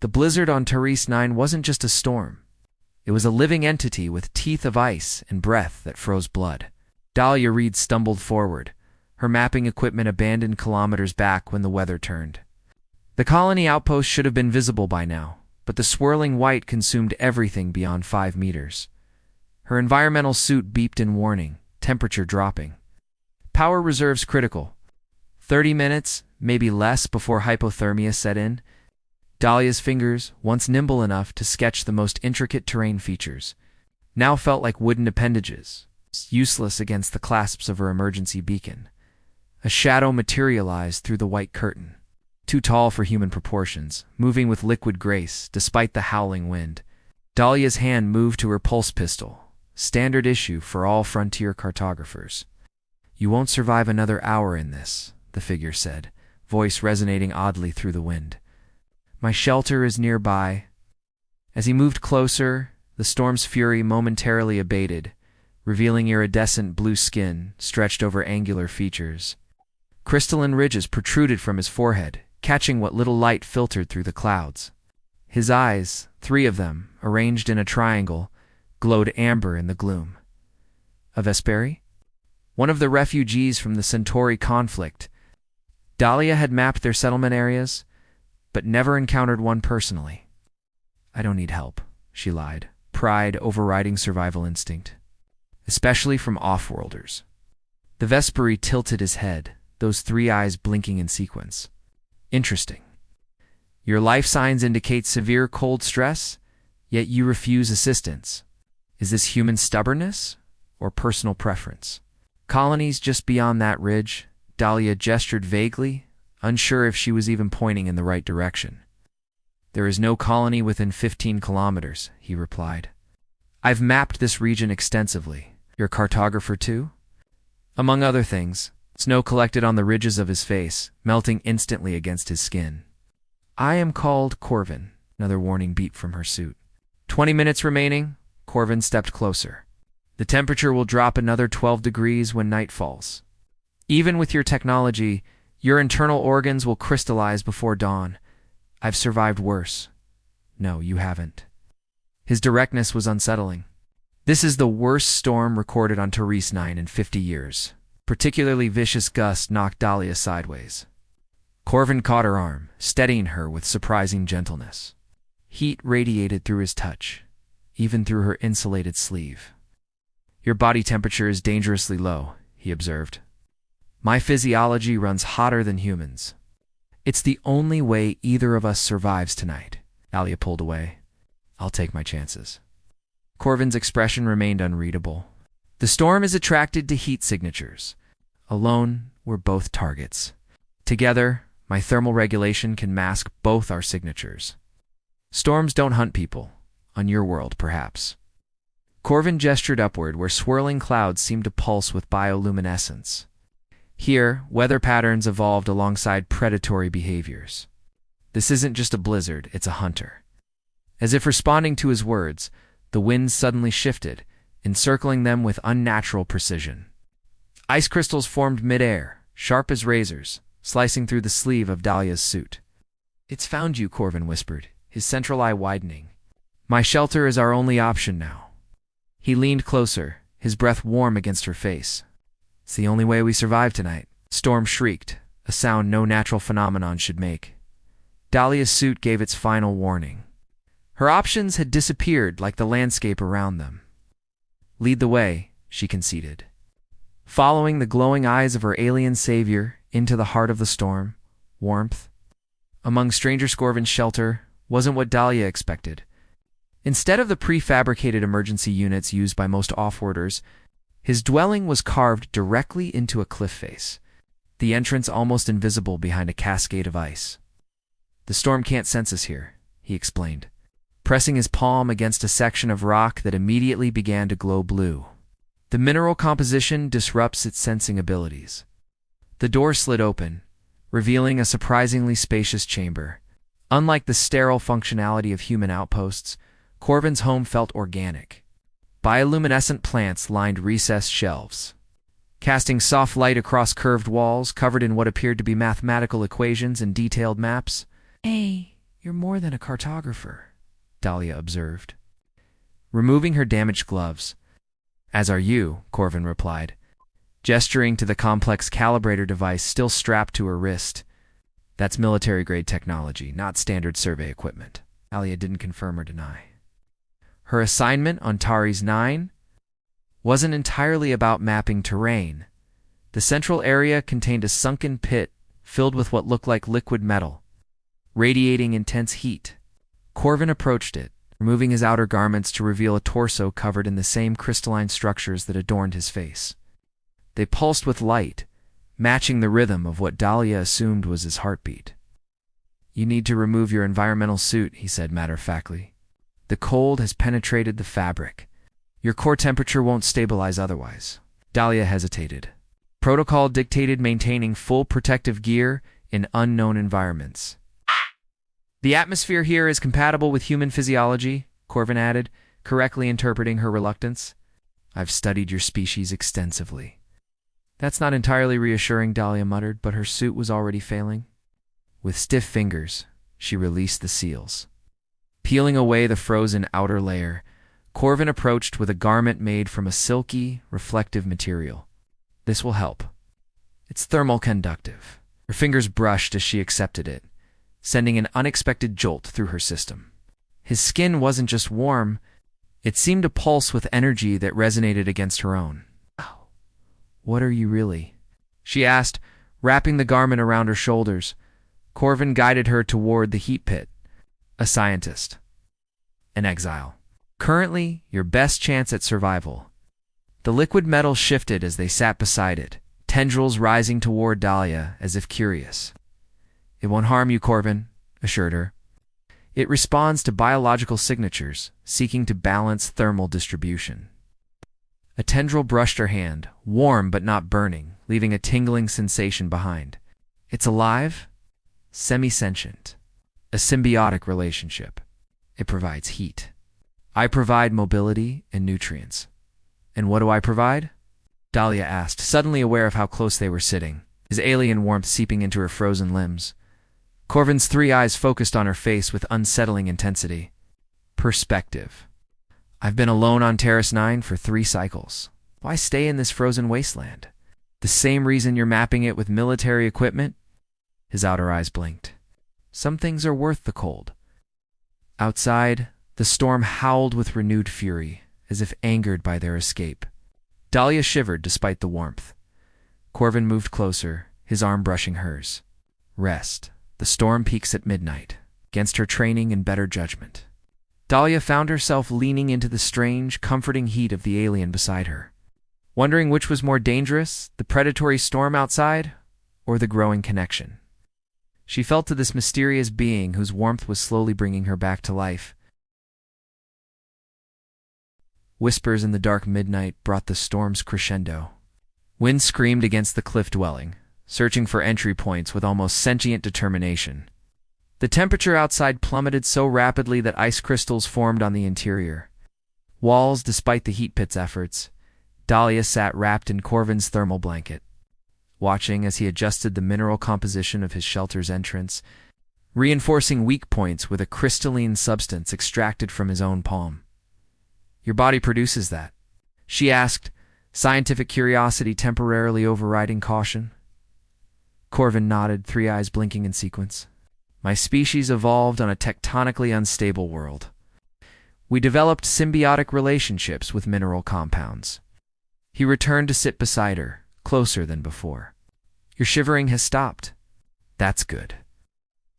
The blizzard on Taris 9 wasn't just a storm. It was a living entity with teeth of ice and breath that froze blood. Dahlia Reed stumbled forward, her mapping equipment abandoned kilometers back when the weather turned. The colony outpost should have been visible by now, but the swirling white consumed everything beyond 5 meters. Her environmental suit beeped in warning, temperature dropping. Power reserves critical. 30 minutes, maybe less, before hypothermia set in. Dahlia's fingers, once nimble enough to sketch the most intricate terrain features, now felt like wooden appendages, useless against the clasps of her emergency beacon. A shadow materialized through the white curtain, too tall for human proportions, moving with liquid grace despite the howling wind. Dahlia's hand moved to her pulse pistol, standard issue for all frontier cartographers. "You won't survive another hour in this," the figure said, voice resonating oddly through the wind. "My shelter is nearby." As he moved closer, the storm's fury momentarily abated, revealing iridescent blue skin stretched over angular features. Crystalline ridges protruded from his forehead, catching what little light filtered through the clouds. His eyes, 3 of them, arranged in a triangle, glowed amber in the gloom. A Vesperi? One of the refugees from the Centauri conflict. Dahlia had mapped their settlement areas, but never encountered one personally. "I don't need help," she lied, pride overriding survival instinct. "Especially from off-worlders." The Vesperi tilted his head, those 3 eyes blinking in sequence. "Interesting. Your life signs indicate severe cold stress, yet you refuse assistance. Is this human stubbornness or personal preference?" "Colonies just beyond that ridge," Dahlia gestured vaguely, unsure if she was even pointing in the right direction. "There is no colony within 15 kilometers, he replied. "I've mapped this region extensively. You're a cartographer too?" Among other things, snow collected on the ridges of his face, melting instantly against his skin. "I am called Corvin," another warning beep from her suit. 20 minutes remaining, Corvin stepped closer. "The temperature will drop another 12 degrees when night falls. Even with your technology, your internal organs will crystallize before dawn. I've survived worse." "No, you haven't." His directness was unsettling. "This is the worst storm recorded on Taris 9 in 50 years. Particularly vicious gusts knocked Dahlia sideways." Corvin caught her arm, steadying her with surprising gentleness. Heat radiated through his touch, even through her insulated sleeve. "Your body temperature is dangerously low," he observed. "My physiology runs hotter than humans. It's the only way either of us survives tonight." Dahlia pulled away. "I'll take my chances." Corvin's expression remained unreadable. "The storm is attracted to heat signatures. Alone, we're both targets. Together, my thermal regulation can mask both our signatures. Storms don't hunt people. On your world, perhaps." Corvin gestured upward where swirling clouds seemed to pulse with bioluminescence. Here, weather patterns evolved alongside predatory behaviors. "This isn't just a blizzard, it's a hunter." As if responding to his words, the winds suddenly shifted, encircling them with unnatural precision. Ice crystals formed mid-air, sharp as razors, slicing through the sleeve of Dahlia's suit. "It's found you," Corvin whispered, his central eye widening. "My shelter is our only option now." He leaned closer, his breath warm against her face. "It's the only way we survive tonight." Storm shrieked, a sound no natural phenomenon should make. Dahlia's suit gave its final warning. Her options had disappeared like the landscape around them. "Lead the way," she conceded. Following the glowing eyes of her alien savior into the heart of the storm, warmth among stranger Corvin's shelter wasn't what Dahlia expected. Instead of the prefabricated emergency units used by most offworlders, his dwelling was carved directly into a cliff face, the entrance almost invisible behind a cascade of ice. "The storm can't sense us here," he explained, pressing his palm against a section of rock that immediately began to glow blue. "The mineral composition disrupts its sensing abilities." The door slid open, revealing a surprisingly spacious chamber. Unlike the sterile functionality of human outposts, Corvin's home felt organic. Bioluminescent plants lined recessed shelves, casting soft light across curved walls covered in what appeared to be mathematical equations and detailed maps. "Hey, You're more than a cartographer, Dahlia observed, removing her damaged gloves. As are you, Corvin replied, gesturing to the complex calibrator device still strapped to her wrist. That's military-grade technology, not standard survey equipment. Dahlia didn't confirm or deny. Her assignment on Taris 9 wasn't entirely about mapping terrain. The central area contained a sunken pit filled with what looked like liquid metal, radiating intense heat. Corvin approached it, removing his outer garments to reveal a torso covered in the same crystalline structures that adorned his face. They pulsed with light, matching the rhythm of what Dahlia assumed was his heartbeat. You need to remove your environmental suit, he said matter-of-factly. The cold has penetrated the fabric. Your core temperature won't stabilize otherwise. Dahlia hesitated. Protocol dictated maintaining full protective gear in unknown environments. The atmosphere here is compatible with human physiology, Corvin added, correctly interpreting her reluctance. I've studied your species extensively. That's not entirely reassuring, Dahlia muttered, but her suit was already failing. With stiff fingers, she released the seals. Peeling away the frozen outer layer, Corvin approached with a garment made from a silky, reflective material. This will help. It's thermal conductive. Her fingers brushed as she accepted it, sending an unexpected jolt through her system. His skin wasn't just warm, it seemed to pulse with energy that resonated against her own. Oh, what are you really? She asked, wrapping the garment around her shoulders. Corvin guided her toward the heat pit. A scientist. An exile. Currently, your best chance at survival. The liquid metal shifted as they sat beside it, tendrils rising toward Dahlia as if curious. It won't harm you, Corvin, assured her. It responds to biological signatures, seeking to balance thermal distribution. A tendril brushed her hand, warm but not burning, leaving a tingling sensation behind. It's alive, semi-sentient, a symbiotic relationship. It provides heat. I provide mobility and nutrients. And what do I provide? Dahlia asked, suddenly aware of how close they were sitting, his alien warmth seeping into her frozen limbs. Corvin's three eyes focused on her face with unsettling intensity. Perspective. I've been alone on Taris 9 for 3 cycles. Why stay in this frozen wasteland? The same reason you're mapping it with military equipment? His outer eyes blinked. Some things are worth the cold. Outside, the storm howled with renewed fury, as if angered by their escape. Dahlia shivered despite the warmth. Corvin moved closer, his arm brushing hers. Rest. The storm peaks at midnight, against her training and better judgment. Dahlia found herself leaning into the strange, comforting heat of the alien beside her, wondering which was more dangerous, the predatory storm outside, or the growing connection. She felt to this mysterious being whose warmth was slowly bringing her back to life. Whispers in the dark midnight brought the storm's crescendo. Wind screamed against the cliff dwelling, searching for entry points with almost sentient determination. The temperature outside plummeted so rapidly that ice crystals formed on the interior. Walls, despite the heat pit's efforts, Dahlia sat wrapped in Corvin's thermal blanket, watching as he adjusted the mineral composition of his shelter's entrance, reinforcing weak points with a crystalline substance extracted from his own palm. Your body produces that, she asked, scientific curiosity temporarily overriding caution. Corvin nodded, 3 eyes blinking in sequence. My species evolved on a tectonically unstable world. We developed symbiotic relationships with mineral compounds. He returned to sit beside her, closer than before. Your shivering has stopped. That's good.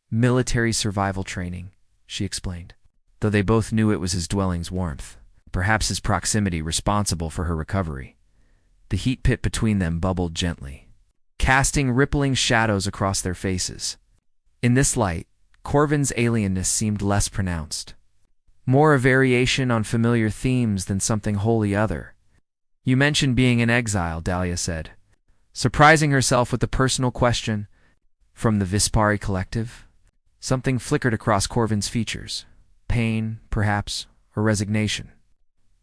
Military survival training, she explained, though they both knew it was his dwelling's warmth, perhaps his proximity responsible for her recovery. The heat pit between them bubbled gently, casting rippling shadows across their faces. In this light, Corvin's alienness seemed less pronounced, more a variation on familiar themes than something wholly other. You mentioned being in exile, Dahlia said, surprising herself with the personal question. From the Vispari collective? Something flickered across Corvin's features. Pain, perhaps, or resignation.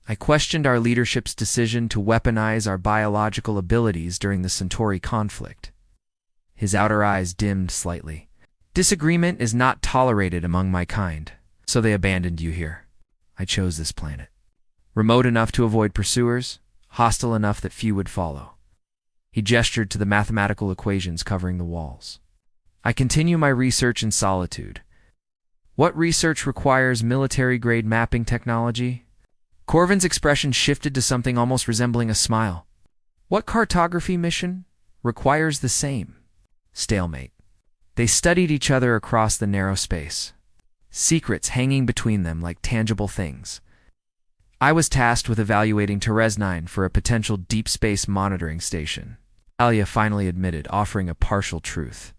I questioned our leadership's decision to weaponize our biological abilities during the Centauri conflict. His outer eyes dimmed slightly. Disagreement is not tolerated among my kind, so they abandoned you here. I chose this planet. Remote enough to avoid pursuers, hostile enough that few would follow. He gestured to the mathematical equations covering the walls. I continue my research in solitude. What research requires military-grade mapping technology? Corvin's expression shifted to something almost resembling a smile. What cartography mission requires the same? Stalemate. They studied each other across the narrow space, secrets hanging between them like tangible things. I was tasked with evaluating Therese 9 for a potential deep space monitoring station. Dahlia finally admitted, offering a partial truth.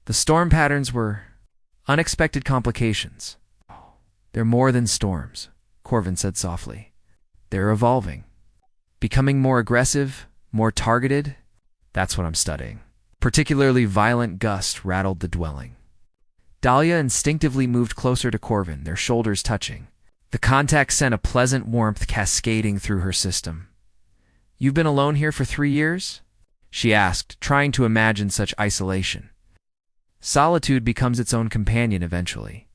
The storm patterns were unexpected complications. They're more than storms, Corvin said softly. They're evolving. Becoming more aggressive, more targeted. That's what I'm studying. Particularly violent gust rattled the dwelling. Dahlia instinctively moved closer to Corvin, their shoulders touching. The contact sent a pleasant warmth cascading through her system. You've been alone here for 3 years? She asked, trying to imagine such isolation. Solitude becomes its own companion eventually.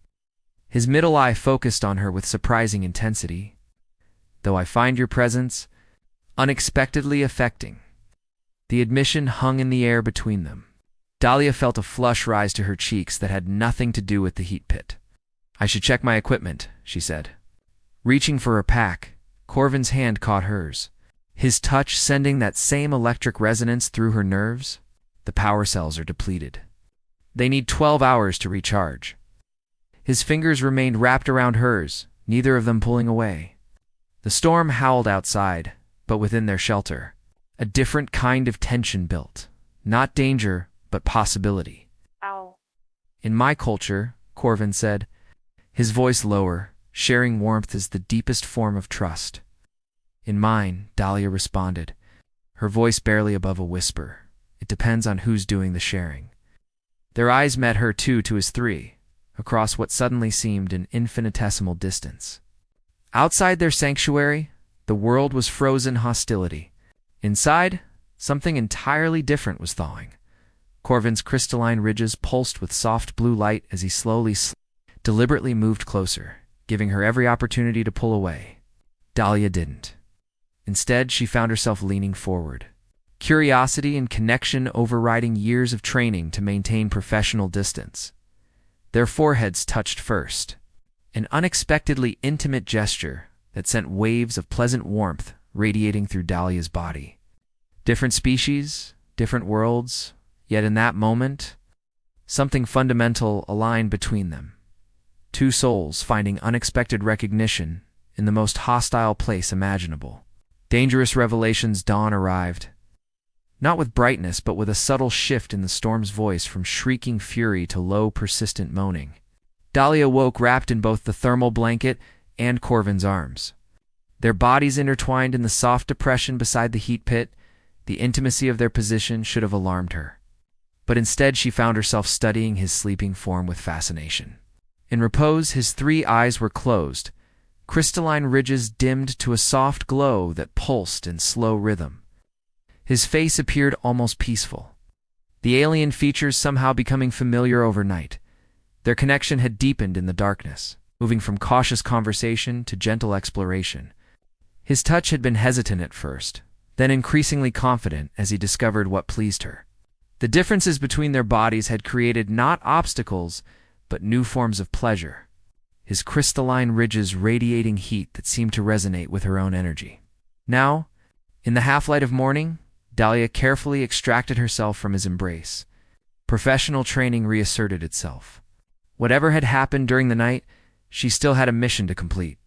His middle eye focused on her with surprising intensity. Though I find your presence unexpectedly affecting. The admission hung in the air between them. Dahlia felt a flush rise to her cheeks that had nothing to do with the heat pit. I should check my equipment, she said. Reaching for her pack, Corvin's hand caught hers, his touch sending that same electric resonance through her nerves. The power cells are depleted. They need 12 hours to recharge. His fingers remained wrapped around hers, neither of them pulling away. The storm howled outside, but within their shelter, a different kind of tension built. Not danger, but possibility. Ow. In my culture, Corvin said, his voice lower, sharing warmth is the deepest form of trust. In mine, Dahlia responded, her voice barely above a whisper. It depends on who's doing the sharing. Their eyes met her 2 to his 3, across what suddenly seemed an infinitesimal distance. Outside their sanctuary, the world was frozen hostility. Inside, something entirely different was thawing. Corvin's crystalline ridges pulsed with soft blue light as he deliberately moved closer, giving her every opportunity to pull away. Dahlia didn't. Instead, she found herself leaning forward. Curiosity and connection overriding years of training to maintain professional distance. Their foreheads touched first, an unexpectedly intimate gesture that sent waves of pleasant warmth radiating through Dahlia's body. Different species, different worlds, yet in that moment, something fundamental aligned between them. 2 souls finding unexpected recognition in the most hostile place imaginable. Dangerous revelations' dawn arrived. Not with brightness, but with a subtle shift in the storm's voice from shrieking fury to low, persistent moaning. Dahlia woke wrapped in both the thermal blanket and Corvin's arms. Their bodies intertwined in the soft depression beside the heat pit. The intimacy of their position should have alarmed her. But instead she found herself studying his sleeping form with fascination. In repose, his 3 eyes were closed, crystalline ridges dimmed to a soft glow that pulsed in slow rhythm. His face appeared almost peaceful, the alien features somehow becoming familiar overnight. Their connection had deepened in the darkness, moving from cautious conversation to gentle exploration. His touch had been hesitant at first, then increasingly confident as he discovered what pleased her. The differences between their bodies had created not obstacles, but new forms of pleasure, his crystalline ridges radiating heat that seemed to resonate with her own energy. Now, in the half-light of morning, Dahlia carefully extracted herself from his embrace. Professional training reasserted itself. Whatever had happened during the night, she still had a mission to complete.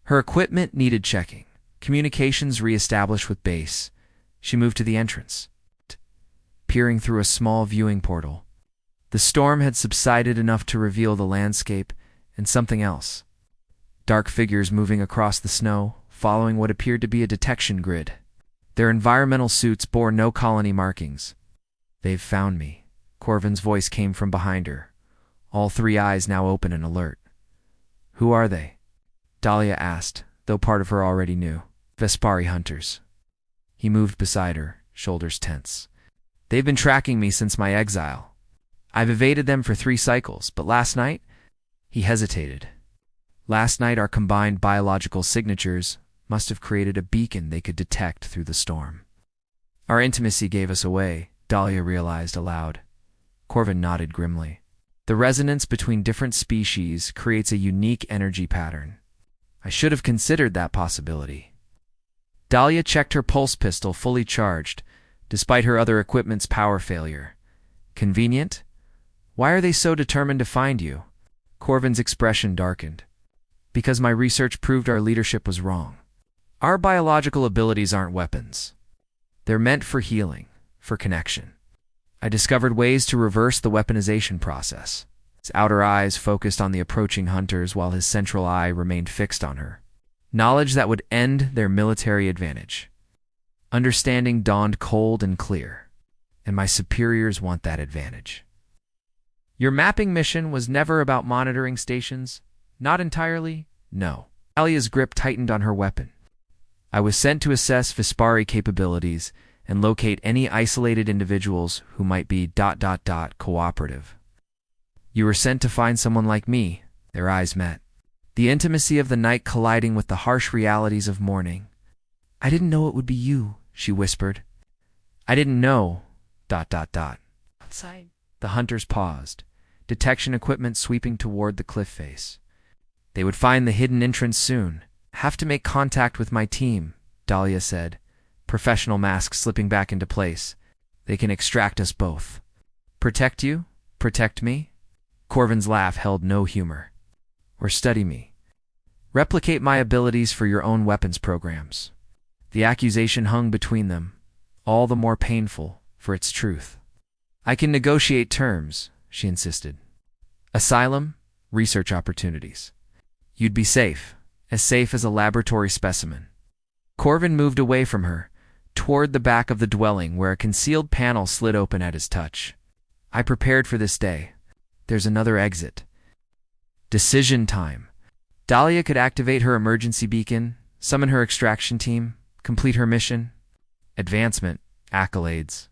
Her equipment needed checking, communications reestablished with base. She moved to the entrance, peering through a small viewing portal. The storm had subsided enough to reveal the landscape and something else. Dark figures moving across the snow, following what appeared to be a detection grid. Their environmental suits bore no colony markings. They've found me. Corvin's voice came from behind her, all 3 eyes now open and alert. Who are they? Dahlia asked, though part of her already knew. Vespari hunters. He moved beside her, shoulders tense. They've been tracking me since my exile. I've evaded them for 3 cycles, but last night, he hesitated. Last night, our combined biological signatures must have created a beacon they could detect through the storm. Our intimacy gave us away, Dahlia realized aloud. Corvin nodded grimly. The resonance between different species creates a unique energy pattern. I should have considered that possibility. Dahlia checked her pulse pistol fully charged, despite her other equipment's power failure. Convenient? Why are they so determined to find you? Corvin's expression darkened. Because my research proved our leadership was wrong. Our biological abilities aren't weapons. They're meant for healing, for connection. I discovered ways to reverse the weaponization process. His outer eyes focused on the approaching hunters while his central eye remained fixed on her. Knowledge that would end their military advantage. Understanding dawned cold and clear, and my superiors want that advantage. Your mapping mission was never about monitoring stations? Not entirely, no. Dahlia's grip tightened on her weapon. I was sent to assess Vespari capabilities and locate any isolated individuals who might be ... cooperative. You were sent to find someone like me. Their eyes met. The intimacy of the night colliding with the harsh realities of morning. I didn't know it would be you, she whispered. I didn't know ... Outside. The hunters paused, detection equipment sweeping toward the cliff face. They would find the hidden entrance soon. Have to make contact with my team, Dahlia said, professional mask slipping back into place. They can extract us both. Protect you? Protect me? Corvin's laugh held no humor. Or study me. Replicate my abilities for your own weapons programs. The accusation hung between them, all the more painful for its truth. I can negotiate terms, she insisted. Asylum, research opportunities. You'd be safe as a laboratory specimen. Corvin moved away from her, toward the back of the dwelling where a concealed panel slid open at his touch. I prepared for this day. There's another exit. Decision time. Dahlia could activate her emergency beacon, summon her extraction team, complete her mission. Advancement, accolades.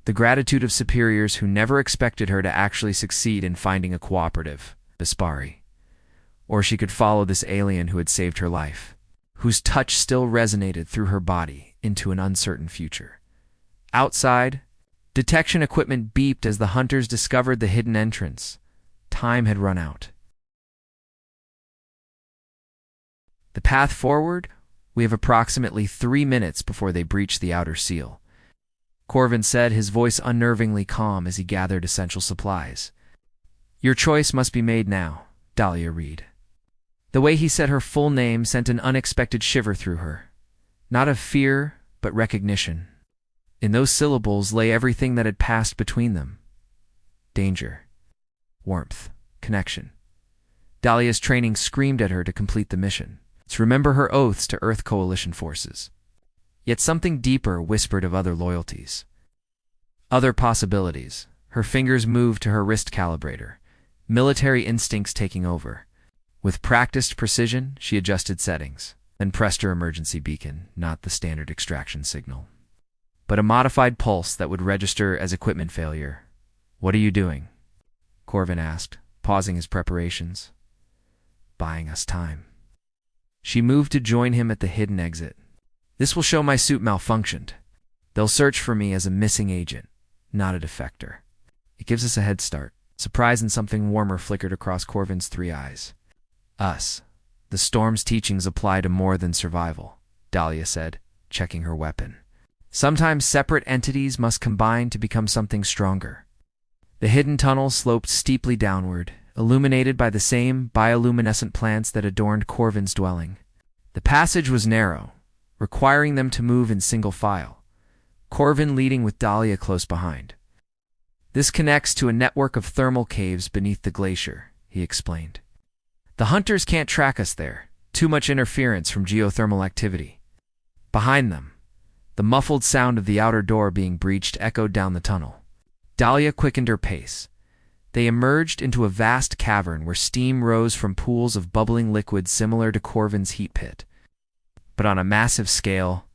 The gratitude of superiors who never expected her to actually succeed in finding a cooperative, Vespari. Or she could follow this alien who had saved her life, whose touch still resonated through her body into an uncertain future. Outside, detection equipment beeped as the hunters discovered the hidden entrance. Time had run out. The path forward? We have approximately 3 minutes before they breach the outer seal. Corvin said, his voice unnervingly calm as he gathered essential supplies. Your choice must be made now, Dahlia Reed. The way he said her full name sent an unexpected shiver through her. Not of fear, but recognition. In those syllables lay everything that had passed between them. Danger. Warmth. Connection. Dahlia's training screamed at her to complete the mission. To remember her oaths to Earth Coalition forces. Yet something deeper whispered of other loyalties. Other possibilities. Her fingers moved to her wrist calibrator, military instincts taking over. With practiced precision, she adjusted settings, then pressed her emergency beacon, not the standard extraction signal, but a modified pulse that would register as equipment failure. What are you doing? Corvin asked, pausing his preparations. Buying us time. She moved to join him at the hidden exit. This will show my suit malfunctioned. They'll search for me as a missing agent, not a defector. It gives us a head start. Surprise and something warmer flickered across Corvin's 3 eyes. Us. The storm's teachings apply to more than survival, Dahlia said, checking her weapon. Sometimes separate entities must combine to become something stronger. The hidden tunnel sloped steeply downward, illuminated by the same bioluminescent plants that adorned Corvin's dwelling. The passage was narrow, requiring them to move in single file, Corvin leading with Dahlia close behind. This connects to a network of thermal caves beneath the glacier, he explained. The hunters can't track us there, too much interference from geothermal activity. Behind them, the muffled sound of the outer door being breached echoed down the tunnel. Dahlia quickened her pace. They emerged into a vast cavern where steam rose from pools of bubbling liquid similar to Corvin's heat pit. But on a massive scale,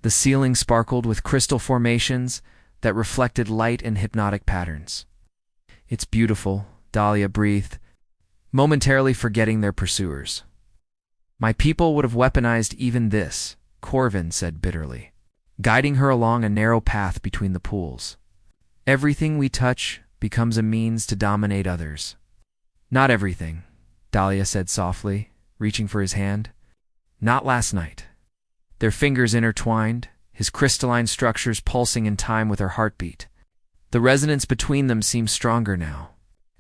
the ceiling sparkled with crystal formations that reflected light in hypnotic patterns. It's beautiful, Dahlia breathed, momentarily forgetting their pursuers. My people would have weaponized even this, Corvin said bitterly, guiding her along a narrow path between the pools. Everything we touch becomes a means to dominate others. Not everything, Dahlia said softly, reaching for his hand. Not last night. Their fingers intertwined, his crystalline structures pulsing in time with her heartbeat. The resonance between them seemed stronger now,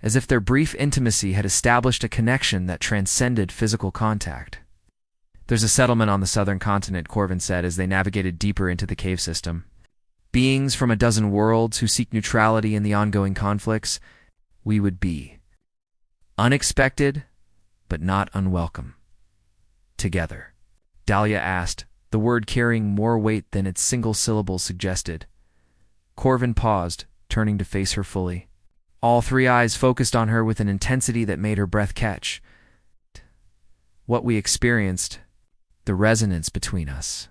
as if their brief intimacy had established a connection that transcended physical contact. There's a settlement on the southern continent, Corvin said as they navigated deeper into the cave system. Beings from a dozen worlds who seek neutrality in the ongoing conflicts. We would be unexpected, but not unwelcome. Together. Dahlia asked, the word carrying more weight than its single syllable suggested. Corvin paused, turning to face her fully. All three eyes focused on her with an intensity that made her breath catch. What we experienced, the resonance between us.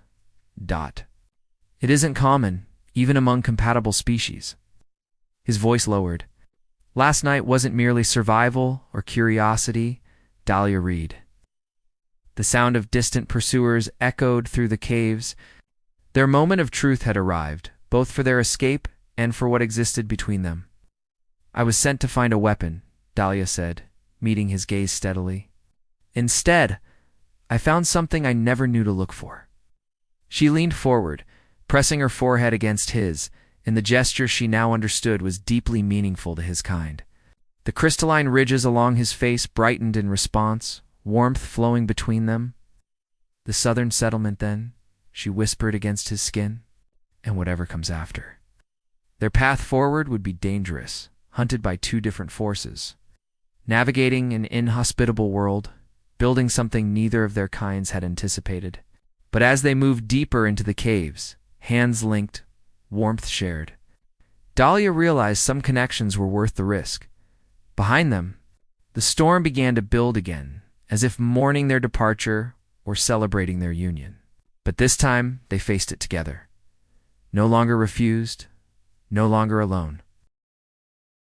It isn't common, even among compatible species. His voice lowered. Last night wasn't merely survival or curiosity, Dahlia read. The sound of distant pursuers echoed through the caves. Their moment of truth had arrived, both for their escape and for what existed between them. I was sent to find a weapon, Dahlia said, meeting his gaze steadily. Instead, I found something I never knew to look for. She leaned forward, pressing her forehead against his, and the gesture she now understood was deeply meaningful to his kind. The crystalline ridges along his face brightened in response, warmth flowing between them. The southern settlement, then, she whispered against his skin, and whatever comes after. Their path forward would be dangerous, hunted by two different forces. Navigating an inhospitable world, building something neither of their kinds had anticipated. But as they moved deeper into the caves, hands linked, warmth shared, Dahlia realized some connections were worth the risk. Behind them, the storm began to build again, as if mourning their departure or celebrating their union. But this time, they faced it together. No longer refused, no longer alone.